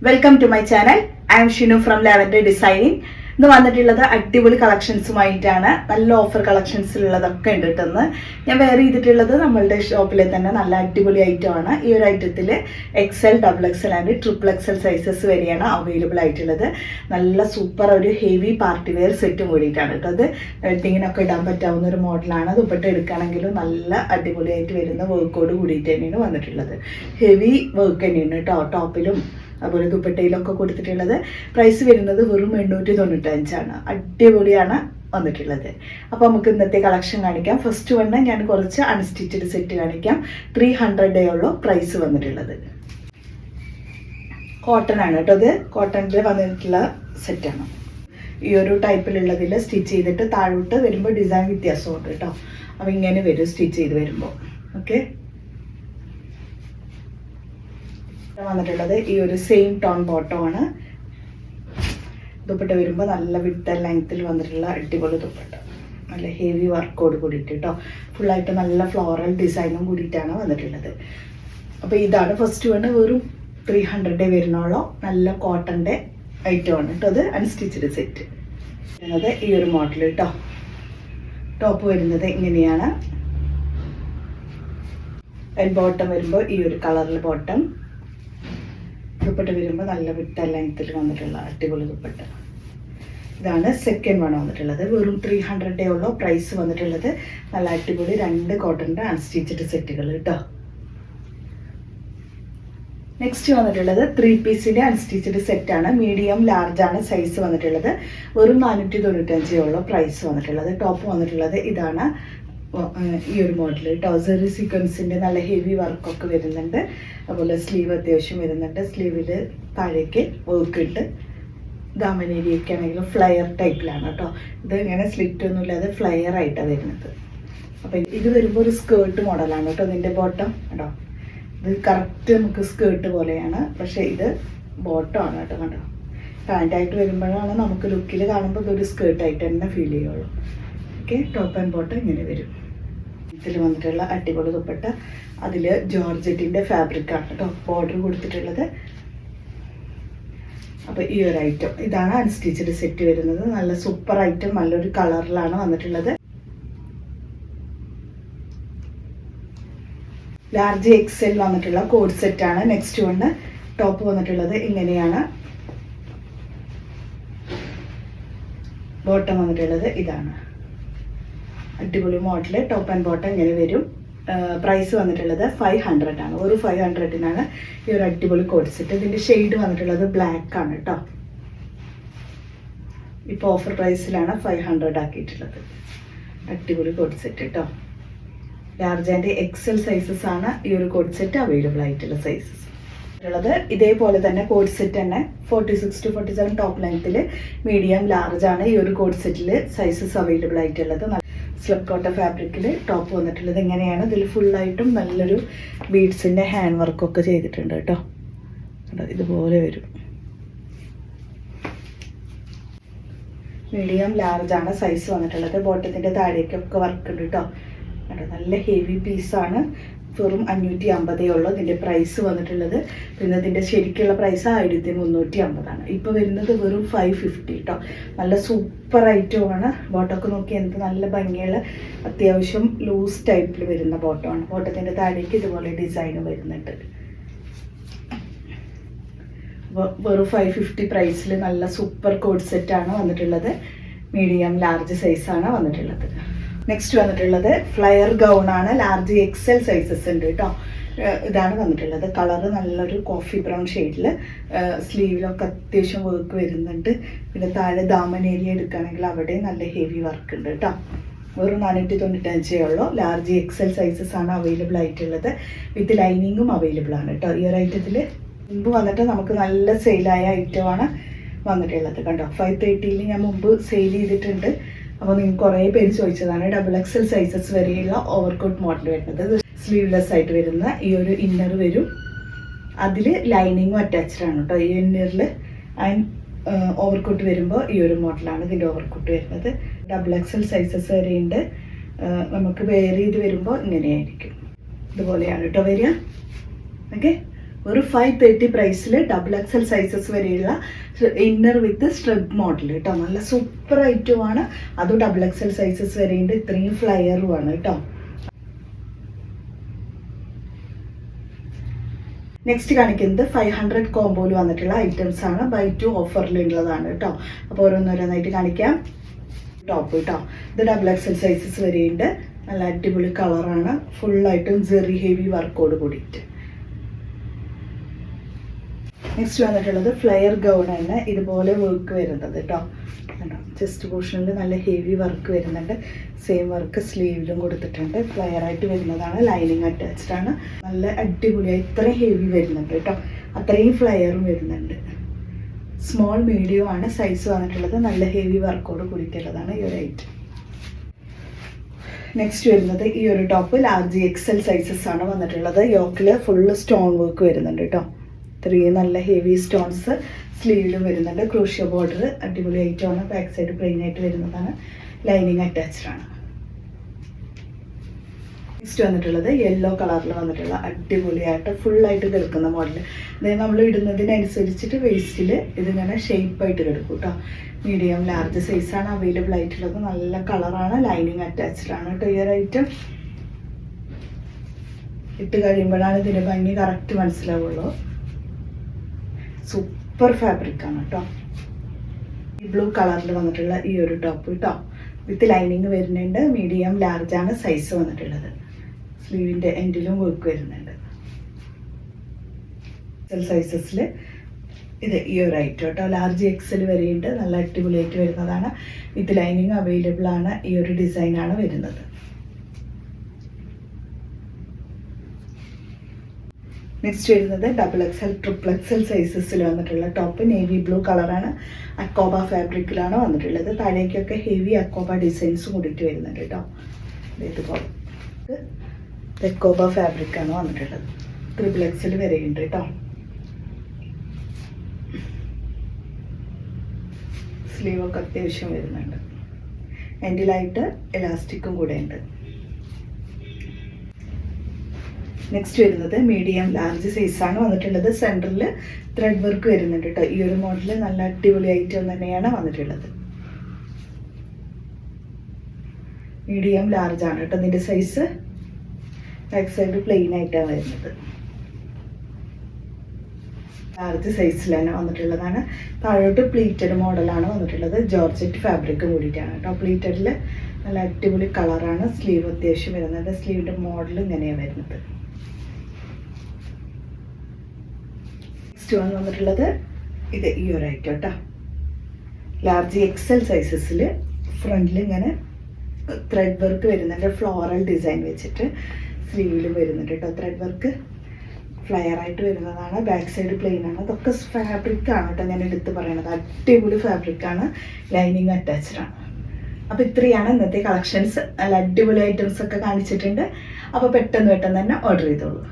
Welcome to my channel. I am Shinu from Lavender Designing. ഇന്ന് വന്നിട്ടുള്ളത് അടിപൊളി കളക്ഷൻസുമായിട്ടാണ്. നല്ല ഓഫർ കളക്ഷൻസിലുള്ളതൊക്കെ ഉണ്ട് കേട്ടെന്ന് ഞാൻ വെയർ ചെയ്തിട്ടുള്ളത് നമ്മളുടെ ഷോപ്പിലെ തന്നെ നല്ല അടിപൊളി ഐറ്റമാണ്. ഈ ഒരു ഐറ്റത്തിൽ XL, XXL and XXL sizes വരെയാണ് അവൈലബിൾ ആയിട്ടുള്ളത്. നല്ല സൂപ്പർ ഒരു ഹെവി പാർട്ടി വെയർ സെറ്റും കൂടിയിട്ടാണ് കേട്ടോ. അത് വെഡിങ്ങിനൊക്കെ ഇടാൻ പറ്റാവുന്ന ഒരു മോഡലാണ്. ദുപ്പട്ട എടുക്കുകയാണെങ്കിലും നല്ല അടിപൊളിയായിട്ട് വരുന്ന വർക്കോട് കൂടിയിട്ട് തന്നെയാണ് വന്നിട്ടുള്ളത്. ഹെവി വർക്ക് തന്നെയാണ് കേട്ടോ. ടോപ്പിലും അതുപോലെ ദുപ്പട്ടയിലൊക്കെ കൊടുത്തിട്ടുള്ളത്. പ്രൈസ് വരുന്നത് വെറും 895 അടിപൊളിയാണ് വന്നിട്ടുള്ളത്. അപ്പോൾ നമുക്ക് ഇന്നത്തെ കളക്ഷൻ കാണിക്കാം. ഫസ്റ്റ് വണ് ഞാൻ കുറച്ച് അൺസ്റ്റിച്ചഡ് സെറ്റ് കാണിക്കാം. 300 ഉള്ളൂ പ്രൈസ് വന്നിട്ടുള്ളത്. കോട്ടൺ ആണ് കേട്ടോ. അത് കോട്ടണിൽ വന്നിട്ടുള്ള സെറ്റാണ്. ഈ ഒരു ടൈപ്പിലുള്ളതിൽ സ്റ്റിച്ച് ചെയ്തിട്ട് താഴോട്ട് വരുമ്പോൾ ഡിസൈൻ വ്യത്യാസമുണ്ട് കേട്ടോ. അപ്പോൾ ഇങ്ങനെ വരും സ്റ്റിച്ച് ചെയ്ത് വരുമ്പോൾ. ഓക്കെ, വന്നിട്ടുള്ളത് ഈ ഒരു സെയിം ടോൺ ബോട്ടമാണ്. ദുപ്പട്ട വരുമ്പോൾ നല്ല വിട്ട് ലെങ്ത്തിൽ വന്നിട്ടുള്ള അടിപൊളി ദുപ്പട്ട, നല്ല ഹെവി വർക്കോട് കൂടിയിട്ട് കേട്ടോ. ഫുള്ളായിട്ട് നല്ല ഫ്ലോറൽ ഡിസൈനും കൂടിയിട്ടാണ് വന്നിട്ടുള്ളത്. അപ്പോൾ ഇതാണ് ഫസ്റ്റ് വണ്. വെറും 300 വരുന്നുള്ളൂ. നല്ല കോട്ടൻ്റെ ഐറ്റമാണ് കേട്ടോ. അത് അൺസ്റ്റിച്ചഡ് സെറ്റ് വരുന്നത് ഈ ഒരു മോഡൽ കേട്ടോ. ടോപ്പ് വരുന്നത് ഇങ്ങനെയാണ്. ബോട്ടം വരുമ്പോൾ ഈ ഒരു കളറിൽ ബോട്ടം. ദുപ്പട്ട വരുമ്പോൾ നല്ല വിട്ട ലെങ്ത്തിൽ വന്നിട്ടുള്ള അടിപൊളി ദുപ്പട്ട. ഇതാണ് സെക്കൻഡ് വൺ വന്നിട്ടുള്ളത്. വെറും 300 ഉള്ളൂ പ്രൈസ് വന്നിട്ടുള്ളത്. നല്ല അടിപൊളി 2 കോട്ടൻ്റെ അൺസ്റ്റിച്ചഡ് സെറ്റുകൾ കേട്ടോ. നെക്സ്റ്റ് വന്നിട്ടുള്ളത് 3 പീസിൻ്റെ അൺസ്റ്റിച്ചഡ് സെറ്റാണ്. മീഡിയം ലാർജ് ആണ് സൈസ് വന്നിട്ടുള്ളത്. വെറും 495 ഉള്ളൂ പ്രൈസ് വന്നിട്ടുള്ളത്. ടോപ്പ് വന്നിട്ടുള്ളത് ഇതാണ്. ഈ ഒരു മോഡൽ ടോസറി സീക്വൻസിൻ്റെ നല്ല ഹെവി വർക്കൊക്കെ വരുന്നുണ്ട്. അതുപോലെ സ്ലീവ് അത്യാവശ്യം വരുന്നുണ്ട്. സ്ലീവിൽ താഴേക്ക് വർക്ക് ഇട്ട് ദാമനേരിയൊക്കെ ആണെങ്കിലും ഫ്ലയർ ടൈപ്പിലാണ് കേട്ടോ. ഇത് ഇങ്ങനെ സ്ലിറ്റ് ഒന്നും ഇല്ലാതെ ഫ്ലയർ ആയിട്ടാണ് വരുന്നത്. അപ്പം ഇത് വരുമ്പോൾ ഒരു സ്കേർട്ട് മോഡലാണ് കേട്ടോ. ഇതിൻ്റെ ബോട്ടം കേട്ടോ. ഇത് കറക്റ്റ് നമുക്ക് സ്കേർട്ട് പോലെയാണ്, പക്ഷേ ഇത് ബോട്ടമാണ് കേട്ടോ. കണ്ടോ, പാൻറ്റായിട്ട് വരുമ്പോഴാണ് നമുക്ക് ലുക്കിൽ കാണുമ്പോൾ ഇതൊരു സ്കേർട്ടായിട്ട് തന്നെ ഫീൽ ചെയ്യുള്ളൂ. ഓക്കെ, ടോപ്പ് ആൻഡ് ബോട്ടം ഇങ്ങനെ വരും. ഇതിൽ വന്നിട്ടുള്ള അടിപൊളി ദുപ്പട്ട. അതിൽ ജോർജറ്റിൻ്റെ ഫാബ്രിക്കാണ് കേട്ടോ ബോർഡർ കൊടുത്തിട്ടുള്ളത്. അപ്പോൾ ഈ ഒരു ഐറ്റം ഇതാണ് അൺസ്റ്റിച്ചഡ് സെറ്റ് വരുന്നത്. നല്ല സൂപ്പർ ഐറ്റം, നല്ലൊരു കളറിലാണ് വന്നിട്ടുള്ളത്. ലാർജ് XL വന്നിട്ടുള്ള കോഡ് സെറ്റാണ്. നെക്സ്റ്റ് വണ് ടോപ്പ് വന്നിട്ടുള്ളത് ഇങ്ങനെയാണ്. ബോട്ടം വന്നിട്ടുള്ളത് ഇതാണ്. അടിപൊളി മോഡൽ ടോപ്പ് ആൻഡ് ബോട്ടം ഇങ്ങനെ വരും. പ്രൈസ് വന്നിട്ടുള്ളത് 500 ആണ്. ഒരു 500-നാണ് ഈ ഒരു അടിപൊളി കോഡ് സെറ്റ്. ഇതിൻ്റെ ഷെയ്ഡ് വന്നിട്ടുള്ളത് ബ്ലാക്ക് ആണ് കേട്ടോ. ഇപ്പോൾ ഓഫർ പ്രൈസിലാണ് 500 ആക്കിയിട്ടുള്ളത്. അടിപൊളി കോഡ് സെറ്റ് കേട്ടോ. ലാർജ് ആൻഡ് XL സൈസസ് ആണ് ഈ ഒരു കോഡ് സെറ്റ് അവൈലബിൾ ആയിട്ടുള്ള സൈസസ് ഉള്ളത്. ഇതേപോലെ തന്നെ കോഡ് സെറ്റ് തന്നെ 46 to 47 ടോപ്പ് ലെങ്ത്തിൽ മീഡിയം ലാർജ് ആണ് ഈ ഒരു കോഡ് സെറ്റിൽ സൈസസ് അവൈലബിൾ ആയിട്ടുള്ളത്. സ്ലബ് കോട്ട ഫാബ്രിക്കിൽ ടോപ്പ് വന്നിട്ടുള്ളത് ഇങ്ങനെയാണ്. ഇതിൽ ഫുള്ളായിട്ടും നല്ലൊരു ബീഡ്സിൻ്റെ ഹാൻഡ് വർക്കൊക്കെ ചെയ്തിട്ടുണ്ട് കേട്ടോ. ഇതുപോലെ വരും. മീഡിയം ലാർജ് ആണ് സൈസ് വന്നിട്ടുള്ളത്. ബോട്ടത്തിൻ്റെ താഴേക്കൊക്കെ വർക്ക് ഉണ്ട് കേട്ടോ. നല്ല ഹെവി പീസാണ്. വെറും 550 ഉള്ളൂ ഇതിൻ്റെ പ്രൈസ് വന്നിട്ടുള്ളത്. പിന്നെ ഇതിൻ്റെ ശരിക്കുള്ള പ്രൈസ് 1350 ഇപ്പോൾ വരുന്നത് വെറും 550 കേട്ടോ. നല്ല സൂപ്പർ ഐറ്റമാണ്. ബോട്ടമൊക്കെ നോക്കി എന്ത് നല്ല ഭംഗിയുള്ള അത്യാവശ്യം ലൂസ് ടൈപ്പിൽ വരുന്ന ബോട്ടമാണ്. ബോട്ടത്തിൻ്റെ താഴേക്ക് ഇതുപോലെ ഡിസൈൻ വരുന്നുണ്ട്. അപ്പോൾ വെറും 550 പ്രൈസിൽ നല്ല സൂപ്പർ കോഡ് സെറ്റാണ് വന്നിട്ടുള്ളത്. മീഡിയം ലാർജ് സൈസാണ് വന്നിട്ടുള്ളത്. നെക്സ്റ്റ് വന്നിട്ടുള്ളത് ഫ്ലയർ ഗൗൺ ആണ്. ലാർജ് XL സൈസസ് ഉണ്ട് കേട്ടോ. ഇതാണ് വന്നിട്ടുള്ളത്. കളറ് നല്ലൊരു കോഫി ബ്രൗൺ ഷെയ്ഡിൽ. സ്ലീവിലൊക്കെ അത്യാവശ്യം വർക്ക് വരുന്നുണ്ട്. പിന്നെ താഴെ ദാമൻ ഏരിയ എടുക്കുകയാണെങ്കിൽ അവിടെ നല്ല ഹെവി വർക്ക് ഉണ്ട് കേട്ടോ. വെറും 495 ഉള്ളൂ. ലാർജ് XL സൈസസ് ആണ് അവൈലബിൾ ആയിട്ടുള്ളത്. വിത്ത് ലൈനിങ്ങും അവൈലബിൾ ആണ് കേട്ടോ. ഈ ഒരു ഐറ്റത്തിൽ മുമ്പ് വന്നിട്ട് നമുക്ക് നല്ല സെയിലായ ഐറ്റമാണ് വന്നിട്ടുള്ളത് കണ്ടോ. 530 ഞാൻ മുമ്പ് സെയിൽ ചെയ്തിട്ടുണ്ട്. അപ്പോൾ നിങ്ങൾക്ക് കുറേ പേര് ചോദിച്ചതാണ് XXL സൈസസ് വരെയുള്ള ഓവർകോട്ട് മോഡൽ വരുന്നത്. സ്ലീവ്ലെസ് ആയിട്ട് വരുന്ന ഈ ഒരു ഇന്നർ വരും. അതിൽ ലൈനിങ്ങും അറ്റാച്ച്ഡ് ആണ് കേട്ടോ. ഈ ഇന്നറിൽ ആൻഡ് ഓവർകോട്ട് വരുമ്പോൾ ഈ ഒരു മോഡലാണ് ഇതിൻ്റെ ഓവർകോട്ട് വരുന്നത്. XXL സൈസസ് വരെയുണ്ട്. നമുക്ക് വെയർ ചെയ്ത് വരുമ്പോൾ ഇങ്ങനെയായിരിക്കും. ഇതുപോലെയാണ് കേട്ടോ വരിക. ഓക്കെ, ഒരു 530 പ്രൈസിൽ XXL സൈസസ് വരെയുള്ള ഇന്നർ വിത്ത് സ്ട്രഗ് മോഡൽ കേട്ടോ. നല്ല സൂപ്പർ ഐറ്റമാണ്. അതും XXL സൈസസ് വരെയുണ്ട്. ഇത്രയും ഫ്ലയറുമാണ് കേട്ടോ. നെക്സ്റ്റ് കാണിക്കുന്നത് 500 കോമ്പോയിൽ വന്നിട്ടുള്ള ഐറ്റംസ് ആണ്. ബൈ 2 ഓഫറിലുള്ളതാണ് കേട്ടോ. അപ്പോൾ ഓരോന്നോരോന്നായിട്ട് കാണിക്കാം. ടോപ്പ് കേട്ടോ, ഇത് XXL സൈസസ് വരെയുണ്ട്. നല്ല അടിപൊളി കളറാണ്. ഫുള്ളായിട്ടും ജെറി ഹെവി വർക്കോട് കൂടിയിട്ട്. നെക്സ്റ്റ് വന്നിട്ടുള്ളത് ഫ്ലെയർ ഗൗൺ ആണ്. ഇതുപോലെ വർക്ക് വരുന്നത് കേട്ടോ. ചെസ്റ്റ് പോർഷനിൽ നല്ല ഹെവി വർക്ക് വരുന്നുണ്ട്. സെയിം വർക്ക് സ്ലീവിലും കൊടുത്തിട്ടുണ്ട്. ഫ്ലെയർ ആയിട്ട് വരുന്നതാണ്. ലൈനിങ് അറ്റാച്ച്ഡ് ആണ്. നല്ല അടിപൊളിയായി ഇത്രയും ഹെവി വരുന്നുണ്ട് കേട്ടോ. അത്രയും ഫ്ലെയറും വരുന്നുണ്ട്. സ്മോൾ മീഡിയം ആണ് സൈസ് വന്നിട്ടുള്ളത്. നല്ല ഹെവി വർക്കോട് കൂടിയിട്ടുള്ളതാണ് ഈ ഒരു ഐറ്റം. നെക്സ്റ്റ് വരുന്നത് ഈ ഒരു ടോപ്പ് XL സൈസസ് ആണ് വന്നിട്ടുള്ളത്. യോക്കിൽ ഫുള്ള് സ്റ്റോൺ വർക്ക് വരുന്നുണ്ട് കേട്ടോ. ഇത്രയും നല്ല ഹെവി സ്റ്റോൺസ് സ്ലീവിലും വരുന്നുണ്ട്. ക്രൂഷ്യ ബോർഡർ അടിപൊളി ഐറ്റമാണ്. ബാക്ക് സൈഡ് പ്ലെയിൻ ആയിട്ട് വരുന്നതാണ്. ലൈനിങ് അറ്റാച്ച്ഡ് ആണ്. നെക്സ്റ്റ് വന്നിട്ടുള്ളത് യെല്ലോ കളറിൽ വന്നിട്ടുള്ള അടിപൊളിയായിട്ട് ഫുള്ളായിട്ട് കിടക്കുന്ന മോഡൽ. അതായത് നമ്മൾ ഇടുന്നതിനനുസരിച്ചിട്ട് വേസ്റ്റിൽ ഇതിങ്ങനെ ഷേപ്പായിട്ട് കിടക്കും കേട്ടോ. മീഡിയം ലാർജ് സൈസാണ് അവൈലബിൾ ആയിട്ടുള്ളത്. നല്ല കളറാണ്. ലൈനിങ് അറ്റാച്ച്ഡ് ആണ് കേട്ടോ ഈ ഒരു ഐറ്റം. ഇട്ട് കഴിയുമ്പോഴാണ് ഇതിൻ്റെ ഭംഗി കറക്റ്റ് മനസ്സിലാവുള്ളൂ. സൂപ്പർ ഫാബ്രിക് ആണ് കേട്ടോ. ഈ ബ്ലൂ കളറിൽ വന്നിട്ടുള്ള ഈ ഒരു ടോപ്പ് കേട്ടോ. വിത്ത് ലൈനിങ് വരുന്നുണ്ട്. മീഡിയം ലാർജ് ആണ് സൈസ് വന്നിട്ടുള്ളത്. സ്ലീവിൻ്റെ എൻഡിലും വർക്ക് വരുന്നുണ്ട്. സൈസസിൽ ഇത് ഈ ഒരു ഐറ്റം കേട്ടോ. ലാർജ് XL വരെയുണ്ട്. നല്ല അടിപൊളിയായിട്ട് വരുന്നതാണ്. വിത്ത് ലൈനിങ് അവൈലബിൾ ആണ്. ഈ ഒരു ഡിസൈനാണ് വരുന്നത്. നെക്സ്റ്റ് വരുന്നത് XXL XXL സൈസസിൽ വന്നിട്ടുള്ള ടോപ്പ്. നേവി ബ്ലൂ കളറാണ്. അക്കോബ ഫാബ്രിക്കിലാണ് വന്നിട്ടുള്ളത്. താഴേക്കൊക്കെ ഹെവി അക്കോബ ഡിസൈൻസും കൂടിയിട്ട് വരുന്നുണ്ട് കേട്ടോ. ഇതുപോലെ അക്കോബ ഫാബ്രിക്കാണ് വന്നിട്ടുള്ളത്. XXL വരെയുണ്ട് കേട്ടോ. സ്ലീവൊക്കെ അത്യാവശ്യം വരുന്നുണ്ട്. എൻഡിലായിട്ട് എലാസ്റ്റിക്കും കൂടെ ഉണ്ട്. നെക്സ്റ്റ് വരുന്നത് മീഡിയം ലാർജ് സൈസാണ് വന്നിട്ടുള്ളത്. സെൻറ്ററിൽ ത്രെഡ് വർക്ക് വരുന്നുണ്ട് കേട്ടോ. ഈ ഒരു മോഡൽ നല്ല അടിപൊളി ഐറ്റം തന്നെയാണ് വന്നിട്ടുള്ളത്. മീഡിയം ലാർജ് ആണ് കേട്ടോ ഇതിൻ്റെ സൈസ്. ബാക്ക് സൈഡ് പ്ലെയിൻ ആയിട്ടാണ് വരുന്നത്. ലാർജ് സൈസിൽ തന്നെ വന്നിട്ടുള്ളതാണ്. താഴോട്ട് പ്ലീറ്റഡ് മോഡലാണ് വന്നിട്ടുള്ളത്. ജോർജറ്റ് ഫാബ്രിക് കൂടിയിട്ടാണ് കേട്ടോ. പ്ലീറ്റഡിൽ നല്ല അടിപൊളി കളറാണ്. സ്ലീവ് അത്യാവശ്യം വരുന്നുണ്ട്. സ്ലീവിൻ്റെ മോഡൽ ഇങ്ങനെയാണ് വരുന്നത്. നെക്സ്റ്റ് വന്നിട്ടുള്ളത് ഇത് ഈ ഒരു ഐറ്റം കേട്ടോ. ലാർജ് XL സൈസസിൽ ഫ്രണ്ടിൽ ഇങ്ങനെ ത്രെഡ് വർക്ക് വരുന്നുണ്ട്. ഫ്ലോറൽ ഡിസൈൻ വെച്ചിട്ട് സ്ലീവിലും വരുന്നുണ്ട് കേട്ടോ. ത്രെഡ് വർക്ക് ഫ്ലയർ ആയിട്ട് വരുന്നതാണ്. ബാക്ക് സൈഡ് പ്ലെയിൻ ആണ്. അതൊക്കെ ഫാബ്രിക് ആണ് കേട്ടോ ഞാൻ എടുത്ത് പറയണത്. അടിപൊളി ഫാബ്രിക് ആണ്. ലൈനിങ് അറ്റാച്ച്ഡ് ആണ്. അപ്പോൾ ഇത്രയാണ് ഇന്നത്തെ കളക്ഷൻസ്. നല്ല അടിപൊളി ഐറ്റംസ് ഒക്കെ കാണിച്ചിട്ടുണ്ട്. അപ്പോൾ പെട്ടെന്ന് തന്നെ ഓർഡർ ചെയ്തോളൂ.